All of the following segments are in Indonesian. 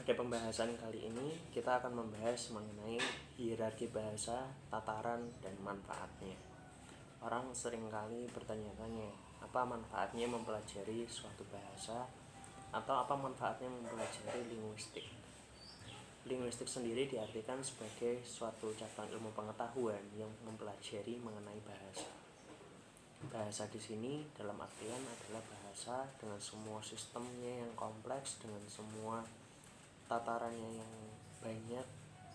Pada pembahasan kali ini kita akan membahas mengenai hierarki bahasa, tataran, dan manfaatnya. Orang seringkali bertanya-tanya, apa manfaatnya mempelajari suatu bahasa atau apa manfaatnya mempelajari linguistik. Linguistik sendiri diartikan sebagai suatu cabang ilmu pengetahuan yang mempelajari mengenai bahasa. Bahasa di sini dalam artian adalah bahasa dengan semua sistemnya yang kompleks, dengan semua tatarannya yang banyak,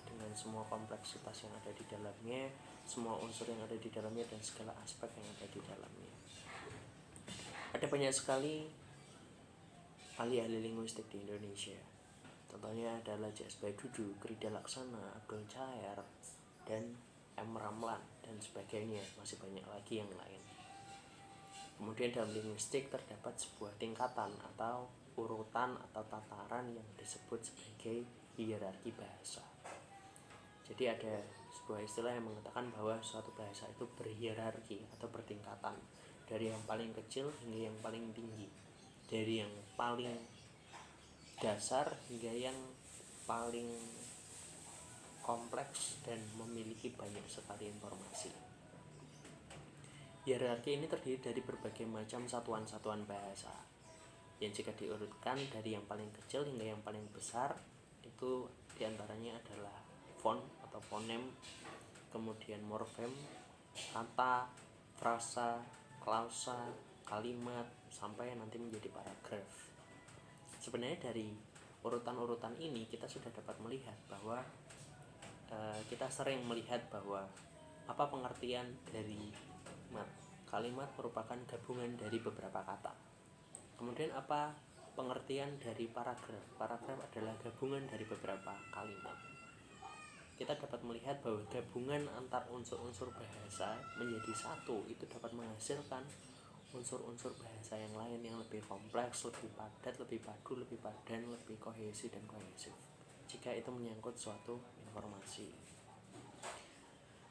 dengan semua kompleksitas yang ada di dalamnya, semua unsur yang ada di dalamnya, dan segala aspek yang ada di dalamnya. Ada banyak sekali ahli-ahli linguistik di Indonesia. Contohnya adalah J.S. Badudu, Krida Laksana, Abdul Chaer, dan M. Ramlan, dan sebagainya. Masih banyak lagi yang lain. Kemudian dalam linguistik terdapat sebuah tingkatan atau urutan atau tataran yang disebut sebagai hierarki bahasa. Jadi ada sebuah istilah yang mengatakan bahwa suatu bahasa itu berhierarki atau bertingkatan, dari yang paling kecil hingga yang paling tinggi, dari yang paling dasar hingga yang paling kompleks dan memiliki banyak sekali informasi. Hierarki ini terdiri dari berbagai macam satuan-satuan bahasa yang jika diurutkan dari yang paling kecil hingga yang paling besar, itu diantaranya adalah font atau fonem, kemudian morfem, kata, frasa, klausa, kalimat, sampai nanti menjadi paragraf. Sebenarnya dari urutan-urutan ini kita sudah dapat melihat bahwa kita sering melihat bahwa apa pengertian dari kalimat merupakan gabungan dari beberapa kata. Kemudian apa pengertian dari paragraf? Paragraf adalah gabungan dari beberapa kalimat. Kita dapat melihat bahwa gabungan antar unsur-unsur bahasa menjadi satu itu dapat menghasilkan unsur-unsur bahasa yang lain yang lebih kompleks, lebih padat, lebih padu, lebih padan, lebih kohesi dan kohesif jika itu menyangkut suatu informasi.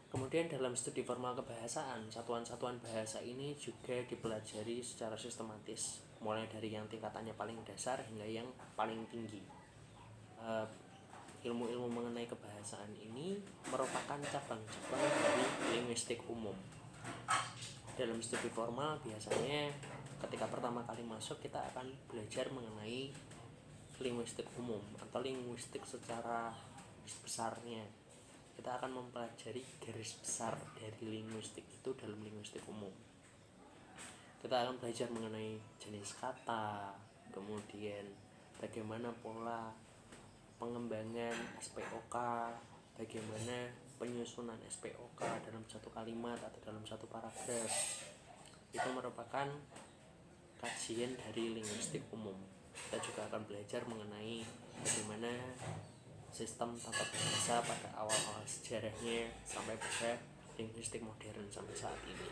Kemudian dalam studi formal kebahasaan, satuan-satuan bahasa ini juga dipelajari secara sistematis, mulai dari yang tingkatannya paling dasar hingga yang paling tinggi. Ilmu-ilmu mengenai kebahasaan ini merupakan cabang-cabang dari linguistik umum. Dalam studi formal biasanya ketika pertama kali masuk kita akan belajar mengenai linguistik umum atau linguistik secara besarnya. Kita akan mempelajari garis besar dari linguistik itu dalam linguistik umum. Kita akan belajar mengenai jenis kata, kemudian bagaimana pola pengembangan SPOK, bagaimana penyusunan SPOK dalam satu kalimat atau dalam satu paragraf. Itu merupakan kajian dari linguistik umum. Kita juga akan belajar mengenai bagaimana sistem tata bahasa pada awal-awal sejarahnya sampai pada linguistik modern sampai saat ini.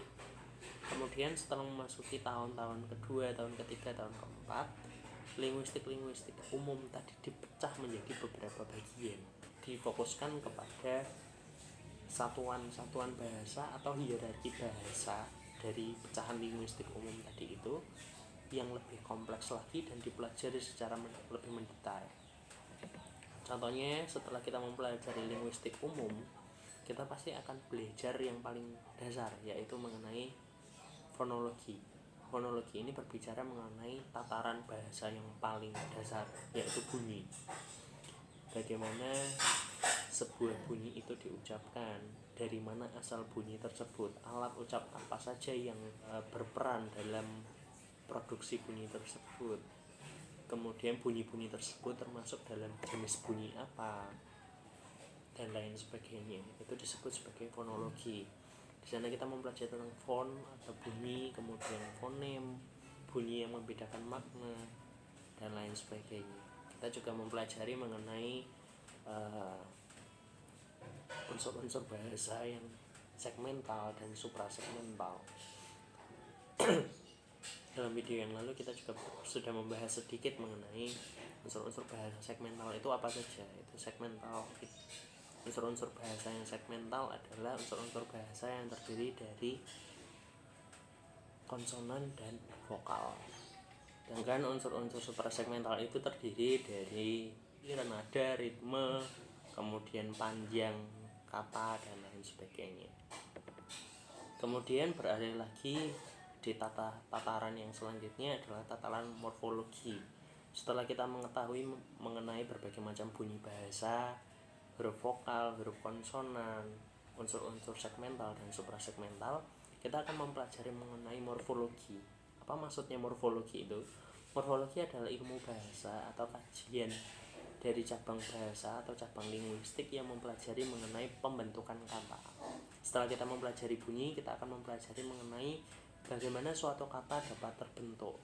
Kemudian setelah memasuki tahun-tahun kedua, tahun ketiga, tahun keempat, linguistik umum tadi dipecah menjadi beberapa bagian, difokuskan kepada satuan-satuan bahasa atau hierarki bahasa dari pecahan linguistik umum tadi itu yang lebih kompleks lagi dan dipelajari secara lebih mendetail. Contohnya, setelah kita mempelajari linguistik umum, kita pasti akan belajar yang paling dasar, yaitu mengenai fonologi. Fonologi ini berbicara mengenai tataran bahasa yang paling dasar, yaitu bunyi. Bagaimana sebuah bunyi itu diucapkan, dari mana asal bunyi tersebut, alat ucap apa saja yang berperan dalam produksi bunyi tersebut, kemudian bunyi-bunyi tersebut termasuk dalam jenis bunyi apa, dan lain sebagainya. Itu disebut sebagai fonologi. Di sana kita mempelajari tentang font atau bunyi, kemudian fonem, bunyi yang membedakan makna, dan lain sebagainya. Kita juga mempelajari mengenai unsur-unsur bahasa yang segmental dan suprasegmental. Dalam video yang lalu kita juga sudah membahas sedikit mengenai unsur-unsur bahasa segmental itu apa saja. Itu segmental, unsur-unsur bahasa yang segmental adalah unsur-unsur bahasa yang terdiri dari konsonan dan vokal. Sedangkan unsur-unsur suprasegmental itu terdiri dari nada, ritme, kemudian panjang kata dan lain sebagainya. Kemudian beralih lagi di tataran yang selanjutnya adalah tataran morfologi. Setelah kita mengetahui mengenai berbagai macam bunyi bahasa, huruf vokal, huruf konsonan, unsur-unsur segmental dan suprasegmental, kita akan mempelajari mengenai morfologi. Apa maksudnya morfologi itu? Morfologi adalah ilmu bahasa atau kajian dari cabang bahasa atau cabang linguistik yang mempelajari mengenai pembentukan kata. Setelah kita mempelajari bunyi, kita akan mempelajari mengenai bagaimana suatu kata dapat terbentuk.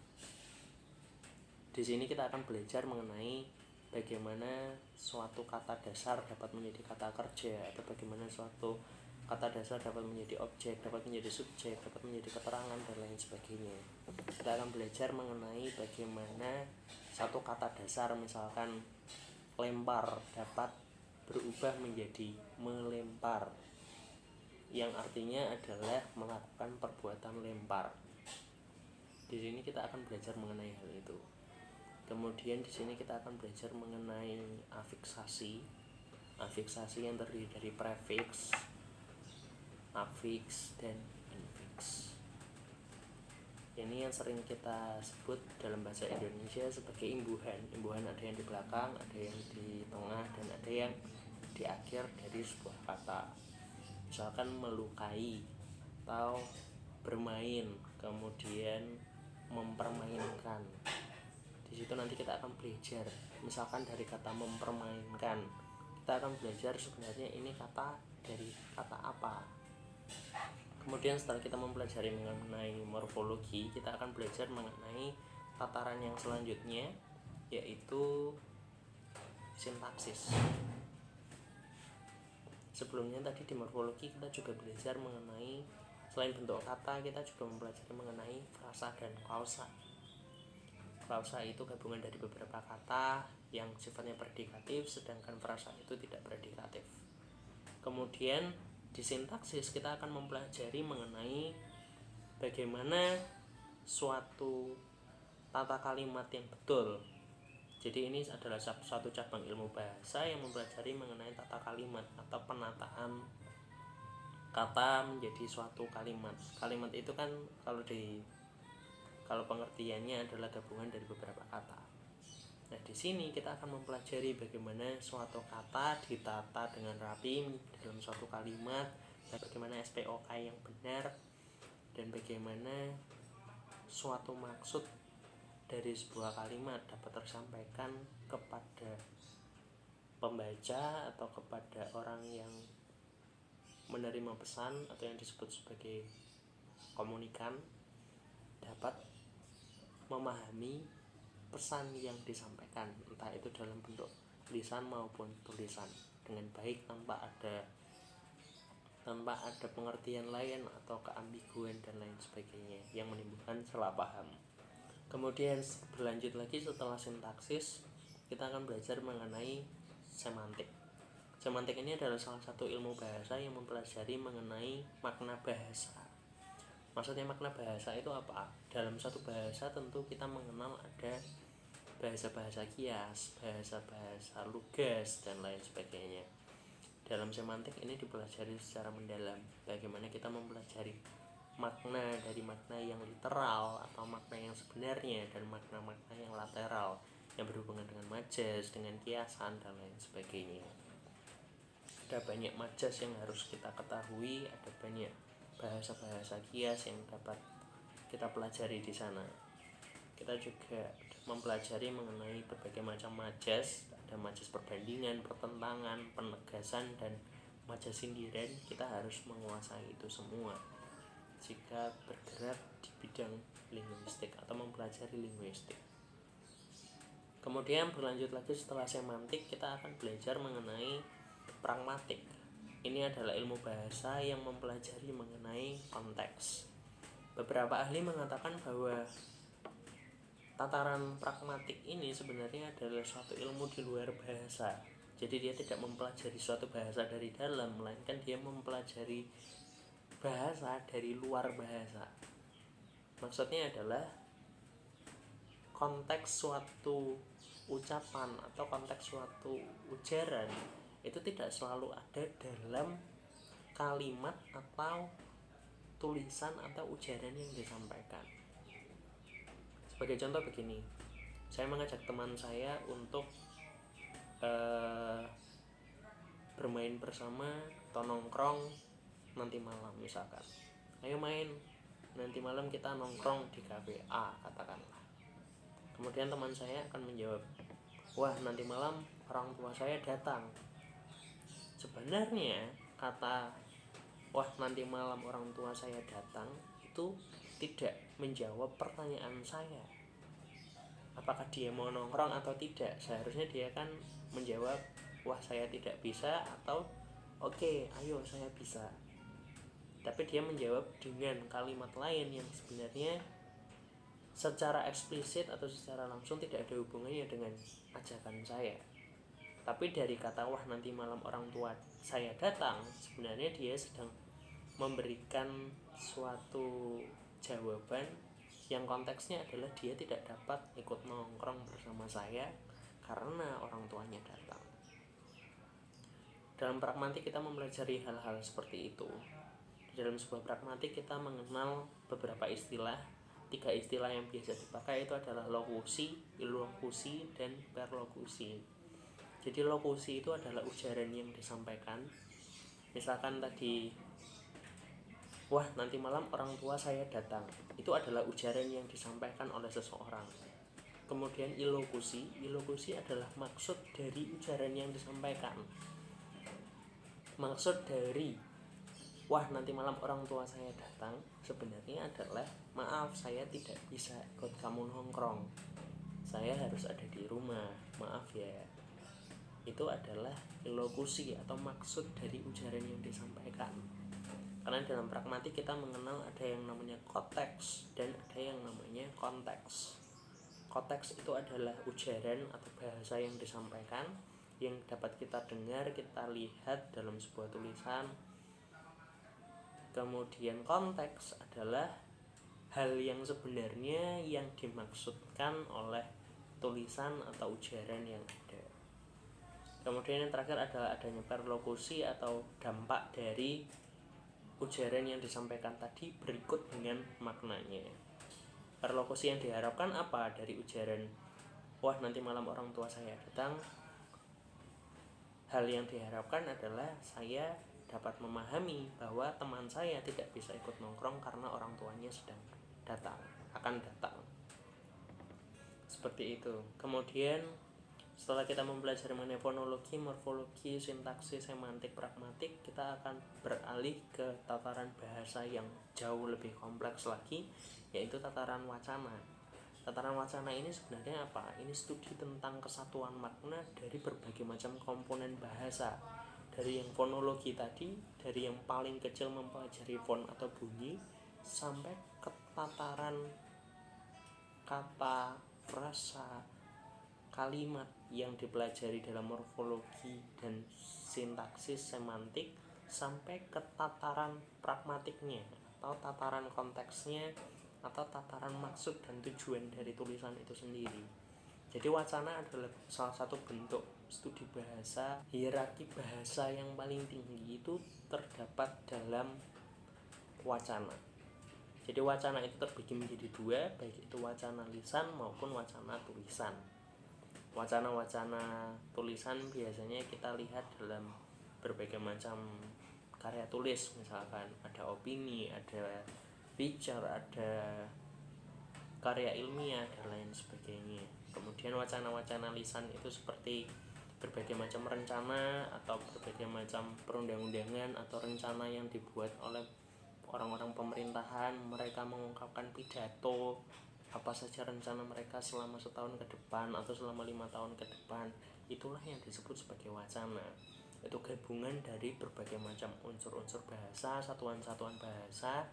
Di sini kita akan belajar mengenai bagaimana suatu kata dasar dapat menjadi kata kerja, atau bagaimana suatu kata dasar dapat menjadi objek, dapat menjadi subjek, dapat menjadi keterangan, dan lain sebagainya. Kita akan belajar mengenai bagaimana satu kata dasar, misalkan lempar, dapat berubah menjadi melempar, yang artinya adalah melakukan perbuatan lempar. Di sini kita akan belajar mengenai hal itu. Kemudian di sini kita akan belajar mengenai afiksasi. Afiksasi yang terdiri dari prefiks, afiks, dan infiks. Ini yang sering kita sebut dalam bahasa Indonesia sebagai imbuhan. Imbuhan ada yang di belakang, ada yang di tengah, dan ada yang di akhir dari sebuah kata. Misalkan melukai atau bermain, kemudian mempermainkan. Di situ nanti kita akan belajar, misalkan dari kata mempermainkan, kita akan belajar sebenarnya ini kata dari kata apa. Kemudian setelah kita mempelajari mengenai morfologi, kita akan belajar mengenai tataran yang selanjutnya, yaitu sintaksis. Sebelumnya tadi di morfologi kita juga belajar mengenai, selain bentuk kata, kita juga mempelajari mengenai frasa dan klausa. Klausa itu gabungan dari beberapa kata yang sifatnya predikatif, sedangkan frasa itu tidak predikatif. Kemudian di sintaksis kita akan mempelajari mengenai bagaimana suatu tata kalimat yang betul. Jadi ini adalah suatu cabang ilmu bahasa yang mempelajari mengenai tata kalimat atau penataan kata menjadi suatu kalimat. Kalimat itu kan kalau pengertiannya adalah gabungan dari beberapa kata. Nah, di sini kita akan mempelajari bagaimana suatu kata ditata dengan rapi dalam suatu kalimat, dan bagaimana SPOK yang benar, dan bagaimana suatu maksud dari sebuah kalimat dapat tersampaikan kepada pembaca atau kepada orang yang menerima pesan atau yang disebut sebagai komunikan, dapat memahami pesan yang disampaikan, entah itu dalam bentuk lisan maupun tulisan, dengan baik tanpa ada pengertian lain atau keambiguan dan lain sebagainya yang menimbulkan salah paham. Kemudian berlanjut lagi setelah sintaksis, kita akan belajar mengenai semantik. Semantik ini adalah salah satu ilmu bahasa yang mempelajari mengenai makna bahasa. Maksudnya makna bahasa itu apa? Dalam satu bahasa tentu kita mengenal ada bahasa-bahasa kias, bahasa-bahasa lugas, dan lain sebagainya. Dalam semantik ini dipelajari secara mendalam, bagaimana kita mempelajari makna dari makna yang literal atau makna yang sebenarnya, dan makna-makna yang lateral yang berhubungan dengan majas, dengan kiasan, dan lain sebagainya. Ada banyak majas yang harus kita ketahui, ada banyak bahasa-bahasa kias yang dapat kita pelajari di sana. Kita juga mempelajari mengenai berbagai macam majas, ada majas perbandingan, pertentangan, penegasan, dan majas sindiran. Kita harus menguasai itu semua jika bergerak di bidang linguistik atau mempelajari linguistik. Kemudian berlanjut lagi setelah semantik, kita akan belajar mengenai pragmatik. Ini adalah ilmu bahasa yang mempelajari mengenai konteks. Beberapa ahli mengatakan bahwa tataran pragmatik ini sebenarnya adalah suatu ilmu di luar bahasa. Jadi dia tidak mempelajari suatu bahasa dari dalam, melainkan dia mempelajari bahasa dari luar bahasa. Maksudnya adalah konteks suatu ucapan atau konteks suatu ujaran itu tidak selalu ada dalam kalimat atau tulisan atau ujaran yang disampaikan. Sebagai contoh begini, saya mengajak teman saya untuk bermain bersama atau nongkrong nanti malam, misalkan ayo main nanti malam, kita nongkrong di cafe A katakanlah. Kemudian teman saya akan menjawab, wah nanti malam orang tua saya datang. Sebenarnya kata wah nanti malam orang tua saya datang itu tidak menjawab pertanyaan saya, apakah dia mau nongkrong atau tidak. Seharusnya dia kan menjawab, wah saya tidak bisa, atau oke, ayo saya bisa. Tapi dia menjawab dengan kalimat lain yang sebenarnya secara eksplisit atau secara langsung tidak ada hubungannya dengan ajakan saya. Tapi dari kata wah nanti malam orang tua saya datang, sebenarnya dia sedang memberikan suatu jawaban yang konteksnya adalah dia tidak dapat ikut nongkrong bersama saya karena orang tuanya datang. Dalam pragmatik kita mempelajari hal-hal seperti itu. Di dalam sebuah pragmatik kita mengenal beberapa istilah. 3 istilah yang biasa dipakai itu adalah lokusi, ilokusi, dan perlokusi. Jadi lokusi itu adalah ujaran yang disampaikan. Misalkan tadi, wah nanti malam orang tua saya datang, itu adalah ujaran yang disampaikan oleh seseorang. Kemudian ilokusi adalah maksud dari ujaran yang disampaikan. Maksud dari wah nanti malam orang tua saya datang sebenarnya adalah, maaf saya tidak bisa ikut kamu nongkrong, saya harus ada di rumah, maaf ya. Itu adalah ilokusi atau maksud dari ujaran yang disampaikan. Karena dalam pragmatik kita mengenal ada yang namanya konteks dan ada yang namanya konteks. Konteks itu adalah ujaran atau bahasa yang disampaikan yang dapat kita dengar, kita lihat dalam sebuah tulisan. Kemudian konteks adalah hal yang sebenarnya yang dimaksudkan oleh tulisan atau ujaran yang ada. Kemudian yang terakhir adalah adanya perlokusi atau dampak dari ujaran yang disampaikan tadi berikut dengan maknanya. Perlokusi yang diharapkan apa dari ujaran wah nanti malam orang tua saya datang? Hal yang diharapkan adalah saya dapat memahami bahwa teman saya tidak bisa ikut nongkrong karena orang tuanya sedang akan datang. Seperti itu. Kemudian setelah kita mempelajari mengenai fonologi, morfologi, sintaksis, semantik, pragmatik, kita akan beralih ke tataran bahasa yang jauh lebih kompleks lagi, yaitu tataran wacana. Tataran wacana ini sebenarnya apa? Ini studi tentang kesatuan makna dari berbagai macam komponen bahasa. Dari yang fonologi tadi, dari yang paling kecil mempelajari fon atau bunyi, sampai ke tataran kata, frasa, kalimat yang dipelajari dalam morfologi dan sintaksis semantik, sampai ke tataran pragmatiknya atau tataran konteksnya atau tataran maksud dan tujuan dari tulisan itu sendiri. Jadi wacana adalah salah satu bentuk studi bahasa. Hierarki bahasa yang paling tinggi itu terdapat dalam wacana. Jadi wacana itu terbagi menjadi 2, baik itu wacana lisan maupun wacana tulisan. Wacana-wacana tulisan biasanya kita lihat dalam berbagai macam karya tulis, misalkan ada opini, ada feature, ada karya ilmiah dan lain sebagainya. Kemudian wacana-wacana lisan itu seperti berbagai macam rencana atau berbagai macam perundang-undangan atau rencana yang dibuat oleh orang-orang pemerintahan. Mereka mengungkapkan pidato apa saja rencana mereka selama setahun ke depan atau selama 5 tahun ke depan. Itulah yang disebut sebagai wacana. Itu gabungan dari berbagai macam unsur-unsur bahasa, satuan-satuan bahasa,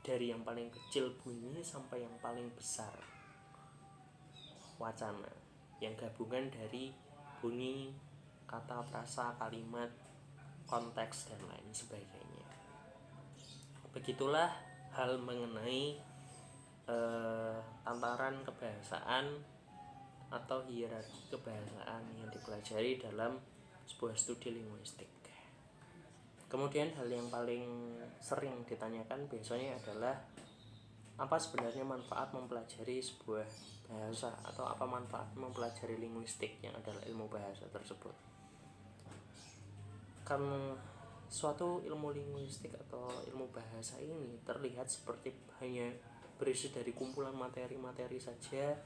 dari yang paling kecil bunyi sampai yang paling besar wacana, yang gabungan dari bunyi, kata, frasa, kalimat, konteks, dan lain sebagainya. Begitulah hal mengenai tataran kebahasaan atau hierarki kebahasaan yang dipelajari dalam sebuah studi linguistik. Kemudian hal yang paling sering ditanyakan biasanya adalah apa sebenarnya manfaat mempelajari sebuah bahasa atau apa manfaat mempelajari linguistik yang adalah ilmu bahasa tersebut. Karena suatu ilmu linguistik atau ilmu bahasa ini terlihat seperti hanya berisi dari kumpulan materi-materi saja,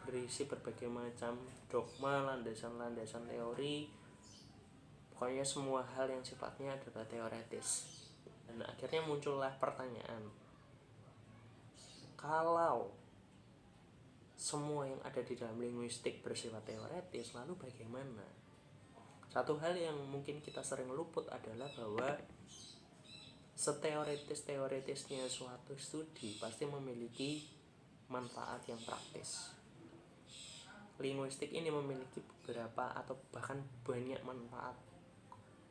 berisi berbagai macam dogma, landasan-landasan teori, pokoknya semua hal yang sifatnya adalah teoretis. Dan akhirnya muncullah pertanyaan, kalau semua yang ada di dalam linguistik bersifat teoretis, lalu bagaimana? Satu hal yang mungkin kita sering luput adalah bahwa seteoretis-teoretisnya suatu studi pasti memiliki manfaat yang praktis. Linguistik ini memiliki beberapa atau bahkan banyak manfaat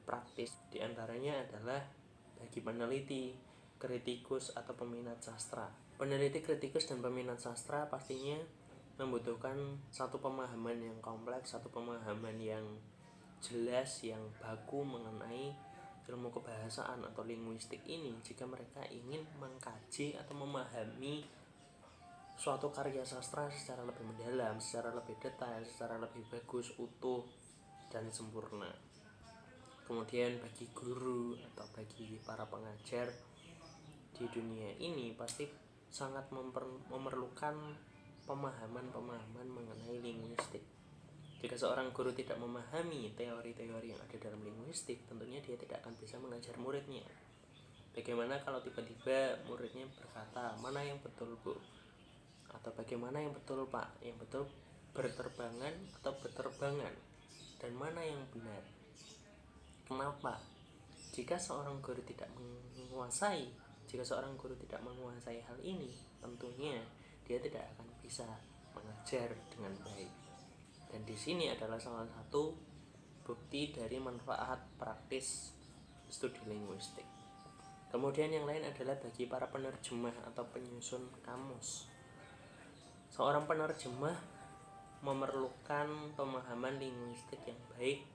praktis. Di antaranya adalah bagi peneliti, kritikus atau peminat sastra. Peneliti, kritikus dan peminat sastra pastinya membutuhkan satu pemahaman yang kompleks, satu pemahaman yang jelas, yang baku mengenai ilmu kebahasaan atau linguistik ini jika mereka ingin mengkaji atau memahami suatu karya sastra secara lebih mendalam, secara lebih detail, secara lebih bagus, utuh, dan sempurna. Kemudian bagi guru atau bagi para pengajar di dunia ini pasti sangat memerlukan pemahaman-pemahaman mengenai linguistik. Jika seorang guru tidak memahami teori-teori yang ada dalam linguistik, tentunya dia tidak akan bisa mengajar muridnya. Bagaimana kalau tiba-tiba muridnya berkata, mana yang betul Bu? Atau bagaimana yang betul Pak? Yang betul berterbangan atau berterbangan? Dan mana yang benar? Kenapa? Jika seorang guru tidak menguasai hal ini, tentunya dia tidak akan bisa mengajar dengan baik. Dan di sini adalah salah satu bukti dari manfaat praktis studi linguistik. Kemudian yang lain adalah bagi para penerjemah atau penyusun kamus. Seorang penerjemah memerlukan pemahaman linguistik yang baik,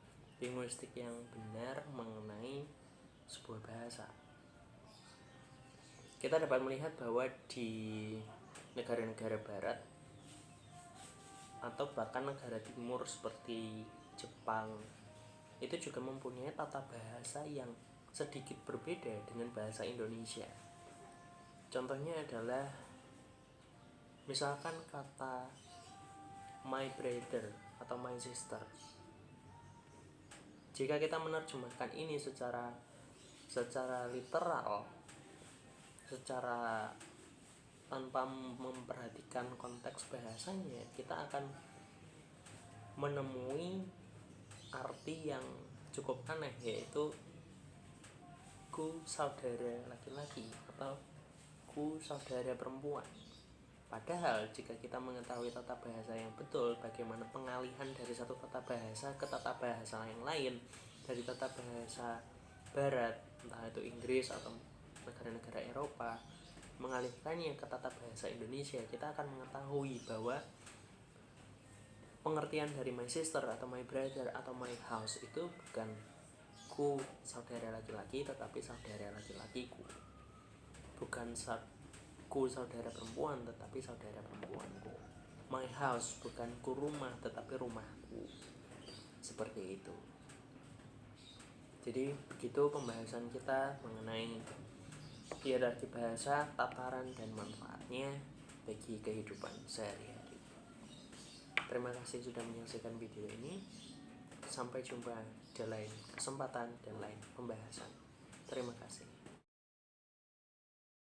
linguistik yang benar mengenai sebuah bahasa. Kita dapat melihat bahwa di negara-negara barat atau bahkan negara timur seperti Jepang itu juga mempunyai tata bahasa yang sedikit berbeda dengan bahasa Indonesia. Contohnya adalah misalkan kata my brother atau my sister. Jika kita menerjemahkan ini secara literal, secara tanpa memperhatikan konteks bahasanya, kita akan menemui arti yang cukup aneh, yaitu ku saudara laki-laki atau ku saudara perempuan. Padahal jika kita mengetahui tata bahasa yang betul, bagaimana pengalihan dari satu tata bahasa ke tata bahasa yang lain, dari tata bahasa barat, entah itu Inggris atau negara-negara Eropa, mengalihkannya ke tata bahasa Indonesia, kita akan mengetahui bahwa pengertian dari my sister atau my brother atau my house itu bukan ku saudara laki-laki tetapi saudara laki-lakiku, bukan ku saudara perempuan tetapi saudara perempuanku, my house bukan ku rumah tetapi rumahku, seperti itu. Jadi begitu pembahasan kita mengenai hierarki bahasa, tataran dan manfaatnya bagi kehidupan sehari-hari. Terima kasih sudah menyaksikan video ini. Sampai jumpa di lain kesempatan dan lain pembahasan. Terima kasih.